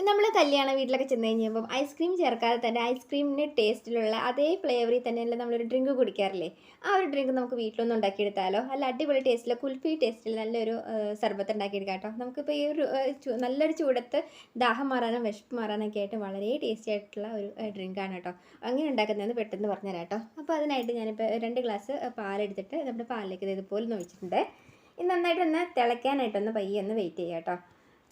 നമ്മൾ കല്യാണ വീട്ടിലൊക്കെ ചെന്ന് കഴിഞ്ഞപ്പോൾ ഐസ്ക്രീം ചേർക്കാതെ തന്നെ ഐസ്ക്രീമിൻ്റെ ടേസ്റ്റിലുള്ള അതേ ഫ്ലേവറിൽ തന്നെയല്ല നമ്മളൊരു ഡ്രിങ്ക് കുടിക്കാറില്ലേ? ആ ഒരു ഡ്രിങ്ക് നമുക്ക് വീട്ടിലൊന്നും ഉണ്ടാക്കിയെടുത്താലോ? നല്ല അടിപൊളി ടേസ്റ്റിൽ കുൽഫി ടേസ്റ്റിൽ നല്ലൊരു സർബത്ത് ഉണ്ടാക്കിയെടുക്കാം കേട്ടോ. നമുക്കിപ്പോൾ ഈ ഒരു നല്ലൊരു ചൂടത്ത് ദാഹം മാറാനും വിശപ്പ് മാറാനൊക്കെ ആയിട്ട് വളരെ ടേസ്റ്റി ആയിട്ടുള്ള ഒരു ഡ്രിങ്കാണ് കേട്ടോ. അങ്ങനെ ഉണ്ടാക്കുന്നതെന്ന് പെട്ടെന്ന് പറഞ്ഞുതരാം കേട്ടോ. അപ്പോൾ അതിനായിട്ട് ഞാനിപ്പോൾ 2 ഗ്ലാസ് പാലെടുത്തിട്ട് നമ്മുടെ പാലിലേക്ക് ഇതുപോലെ ഒന്ന് ഒഴിച്ചിട്ടുണ്ട്. ഇത് നന്നായിട്ടൊന്ന് തിളയ്ക്കാനായിട്ടൊന്ന് പയ്യെ ഒന്ന് വെയിറ്റ് ചെയ്യാം കേട്ടോ.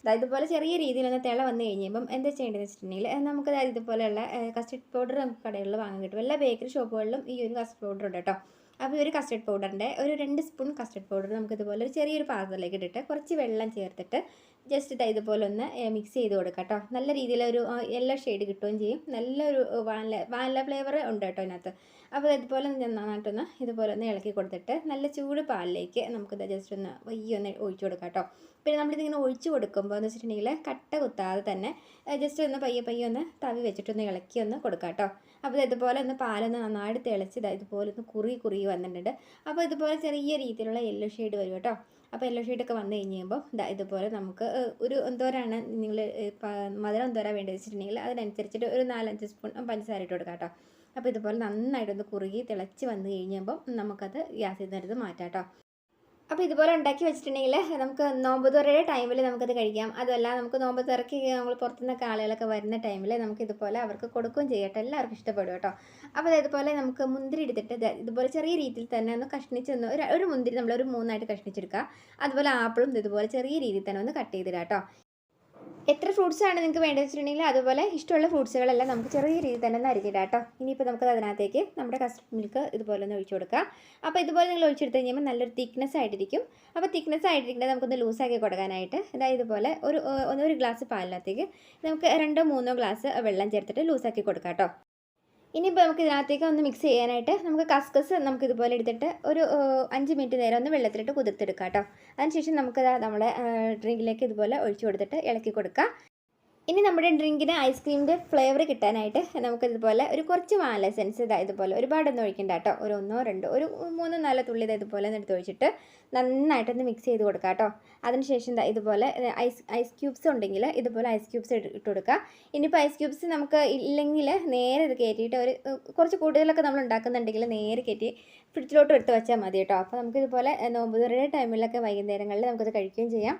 ഇതുപോലെ ചെറിയ രീതിയിലൊന്ന് തിള വന്നു കഴിഞ്ഞപ്പം എന്താ ചെയ്യേണ്ടതെന്ന് വെച്ചിട്ടുണ്ടെങ്കിൽ നമുക്ക് ഇതുപോലെയുള്ള കസ്റ്റർഡ് പൗഡർ നമുക്ക് കടകളിൽ വാങ്ങാൻ കിട്ടും. എല്ലാ ബേക്കറി ഷോപ്പുകളിലും ഈ ഒരു കസ്റ്റർഡ് പൗഡർ ഉണ്ട് കേട്ടോ. അപ്പോൾ ഈ ഒരു കസ്റ്റർഡ് പൗഡറിൻ്റെ ഒരു 2 സ്പൂൺ കസ്റ്റർഡ് പൗഡർ നമുക്ക് ഇതുപോലെ ഒരു ചെറിയൊരു പാത്രത്തിലേക്ക് ഇട്ടിട്ട് കുറച്ച് വെള്ളം ചേർത്തിട്ട് ജസ്റ്റ് ഇതുപോലെ ഒന്ന് മിക്സ് ചെയ്ത് കൊടുക്കാം കേട്ടോ. നല്ല രീതിയിലൊരു യെല്ലോ ഷെയ്ഡ് കിട്ടുകയും ചെയ്യും. നല്ലൊരു വാനില ഫ്ലേവർ ഉണ്ട് കേട്ടോ ഇതിനകത്ത്. അപ്പോൾ ഇതുപോലെ നന്നായിട്ടൊന്ന് ഇതുപോലെ ഒന്ന് ഇളക്കി കൊടുത്തിട്ട് നല്ല ചൂട് പാലിലേക്ക് നമുക്കിത് ജസ്റ്റ് ഒന്ന് വയ്യൊന്ന് ഒഴിച്ചു കൊടുക്കാം കേട്ടോ. പിന്നെ നമ്മളിതിങ്ങനെ ഒഴിച്ച് കൊടുക്കുമ്പോൾ എന്ന് വെച്ചിട്ടുണ്ടെങ്കിൽ കട്ട കുത്താതെ തന്നെ ജസ്റ്റ് ഒന്ന് പയ്യെ ഒന്ന് തവി വെച്ചിട്ടൊന്ന് ഇളക്കി ഒന്ന് കൊടുക്കാം കേട്ടോ. അപ്പോൾ ഇതുപോലെ ഒന്ന് പാലൊന്ന് നന്നായിട്ട് തിളച്ച് ഇതുപോലെ ഒന്ന് കുറുകി വന്നിട്ടുണ്ട്. അപ്പോൾ ഇതുപോലെ ചെറിയ രീതിയിലുള്ള യെല്ലോ ഷെയ്ഡ് വരും കേട്ടോ. അപ്പോൾ യെല്ലോ ഷെയ്ഡൊക്കെ വന്നു കഴിയുമ്പോൾ ഇതുപോലെ നമുക്ക് ഒരു എന്തോരാണ് നിങ്ങൾ മധുരം എന്തോരാ വേണ്ടത് വെച്ചിട്ടുണ്ടെങ്കിൽ അതിനനുസരിച്ചിട്ട് ഒരു 4-5 സ്പൂൺ പഞ്ചസാര ഇട്ട് കൊടുക്കാം കേട്ടോ. അപ്പോൾ ഇതുപോലെ നന്നായിട്ടൊന്ന് കുറുകി തിളച്ച് വന്നു കഴിഞ്ഞപ്പോൾ നമുക്കത് ഗ്യാസിൽ നിന്ന് മാറ്റാം കേട്ടോ. അപ്പോൾ ഇതുപോലെ ഉണ്ടാക്കി വെച്ചിട്ടുണ്ടെങ്കിൽ നമുക്ക് നോമ്പ് തുറയുടെ ടൈമിൽ നമുക്കത് കഴിക്കാം. അതുമല്ല നമുക്ക് നോമ്പ് തുറക്കി നമ്മൾ പുറത്തുനിന്നൊക്കെ ആളുകളൊക്കെ വരുന്ന ടൈമിൽ നമുക്ക് ഇതുപോലെ അവർക്ക് കൊടുക്കുകയും ചെയ്യട്ടെ. എല്ലാവർക്കും ഇഷ്ടപ്പെടും കേട്ടോ. അപ്പോൾ ഇതുപോലെ നമുക്ക് മുന്തിരി എടുത്തിട്ട് ഇതുപോലെ ചെറിയ രീതിയിൽ തന്നെ ഒന്ന് കഷ്ണിച്ചൊന്ന് ഒരു മുന്തിരി നമ്മളൊരു 3ആയിട്ട് കഷ്ണിച്ചെടുക്കുക. അതുപോലെ ആപ്പിളും ഇതുപോലെ ചെറിയ രീതിയിൽ തന്നെ ഒന്ന് കട്ട് ചെയ്തിടാം കേട്ടോ. എത്ര ഫ്രൂട്ട്സാണ് നിങ്ങൾക്ക് വേണ്ടത് വെച്ചിട്ടുണ്ടെങ്കിൽ അതുപോലെ ഇഷ്ടമുള്ള ഫ്രൂട്ട്സുകളെല്ലാം നമുക്ക് ചെറിയ രീതിയിൽ തന്നെ ഒന്ന് അരിഞ്ഞിടാം കേട്ടോ. ഇനിയിപ്പോൾ നമുക്ക് അതിനകത്തേക്ക് നമ്മുടെ കസ്റ്റർഡ് മിൽക്ക് ഇതുപോലെ ഒന്ന് ഒഴിച്ചു കൊടുക്കുക. അപ്പോൾ ഇതുപോലെ നിങ്ങൾ ഒഴിച്ചെടുത്ത് കഴിയുമ്പോൾ നല്ലൊരു തിക്നെസ് ആയിട്ടിരിക്കും. അപ്പോൾ തിക്നെസ് ആയിട്ടിരിക്കുന്നത് നമുക്കൊന്ന് ലൂസാക്കി കൊടുക്കാനായിട്ട് ഇതുപോലെ ഒരു ഗ്ലാസ് പാലിനകത്തേക്ക് നമുക്ക് 2-3 ഗ്ലാസ് വെള്ളം ചേർത്തിട്ട് ലൂസാക്കി കൊടുക്കാം കേട്ടോ. ഇനിയിപ്പോൾ നമുക്ക് ഇതിനകത്തേക്ക് ഒന്ന് മിക്സ് ചെയ്യാനായിട്ട് നമുക്ക് കസ്കസ് നമുക്ക് ഇതുപോലെ എടുത്തിട്ട് ഒരു 5 മിനിറ്റ് നേരം ഒന്ന് വെള്ളത്തിലിട്ട് കുതിർത്തെടുക്കാം കേട്ടോ. അതിനുശേഷം നമുക്ക് നമ്മുടെ ഡ്രിങ്കിലേക്ക് ഇതുപോലെ ഒഴിച്ചു കൊടുത്തിട്ട് ഇളക്കി കൊടുക്കാം. ഇനി നമ്മുടെ ഡ്രിങ്കിന് ഐസ്ക്രീമിൻ്റെ ഫ്ലേവർ കിട്ടാനായിട്ട് നമുക്കിതുപോലെ ഒരു കുറച്ച് വാനില എസൻസ് ഇതുപോലെ ഒരുപാടൊന്നും ഒഴിക്കണ്ട കേട്ടോ. ഒരു 1-2 ഒരു 3-4 തുള്ളി ഇതുപോലെ എടുത്ത് ഒഴിച്ചിട്ട് നന്നായിട്ടൊന്ന് മിക്സ് ചെയ്ത് കൊടുക്കാം കേട്ടോ. അതിനുശേഷം ഇതുപോലെ ഐസ് ക്യൂബ്സ് ഉണ്ടെങ്കിൽ ഇതുപോലെ ഐസ് ക്യൂബ്സ് ഇട്ട് കൊടുക്കുക. ഇനിയിപ്പോൾ ഐസ് ക്യൂബ്സ് നമുക്ക് ഇല്ലെങ്കിൽ നേരെ ഇത് കയറ്റിയിട്ട് കുറച്ച് കൂടുതലൊക്കെ നമ്മൾ ഉണ്ടാക്കുന്നുണ്ടെങ്കിൽ നേരെ കയറ്റി ഫ്രിഡ്ജിലോട്ട് എടുത്ത് വെച്ചാൽ മതി കേട്ടോ. അപ്പോൾ നമുക്കിതുപോലെ നോമ്പ് തുറയുടെ ടൈമിലൊക്കെ വൈകുന്നേരങ്ങളിൽ നമുക്കത് കഴിക്കുകയും ചെയ്യാം.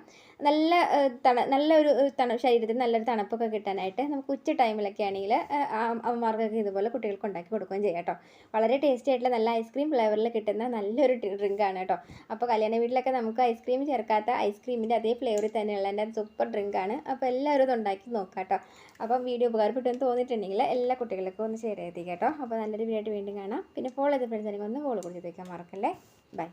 നല്ലൊരു ശരീരത്തിന് നല്ലൊരു തണുപ്പൊക്കെ കിട്ടാനായിട്ട് നമുക്ക് ഉച്ച ടൈമിലൊക്കെ ആണെങ്കിൽ അമ്മമാർക്കൊക്കെ ഇതുപോലെ കുട്ടികൾക്ക് ഉണ്ടാക്കി കൊടുക്കുകയും ചെയ്യാം കേട്ടോ. വളരെ ടേസ്റ്റി ആയിട്ടുള്ള നല്ല ഐസ്ക്രീം ഫ്ലേവറിൽ കിട്ടുന്ന നല്ലൊരു ഡ്രിങ്കാണ് കേട്ടോ. അപ്പോൾ കല്യാണ വീട്ടിലൊക്കെ നമുക്ക് ഐസ്ക്രീം ചേർക്കാത്ത ഐസ്ക്രീമിൻ്റെ അതേ ഫ്ലേവറിൽ തന്നെയുള്ള എൻ്റെ സൂപ്പർ ഡ്രിങ്കാണ്. അപ്പോൾ എല്ലാവരും ഇത് ഉണ്ടാക്കി നോക്കാം കേട്ടോ. അപ്പം വീഡിയോ ഉപകാരപ്പെട്ടെന്ന് തോന്നിയിട്ടുണ്ടെങ്കിൽ എല്ലാ കുട്ടികൾക്കും ഒന്ന് ഷെയർ ചെയ്തേക്കാം കേട്ടോ. അപ്പോൾ നല്ലൊരു വീഡിയോ ആയിട്ട് വീണ്ടും കാണാം. പിന്നെ ഫോളോ ചെയ്ത ഫ്രണ്ട്സ് ആണെങ്കിൽ ഒന്ന് ഫോളോ കൊടുത്ത് വയ്ക്കാൻ മറക്കല്ലേ. ബൈ.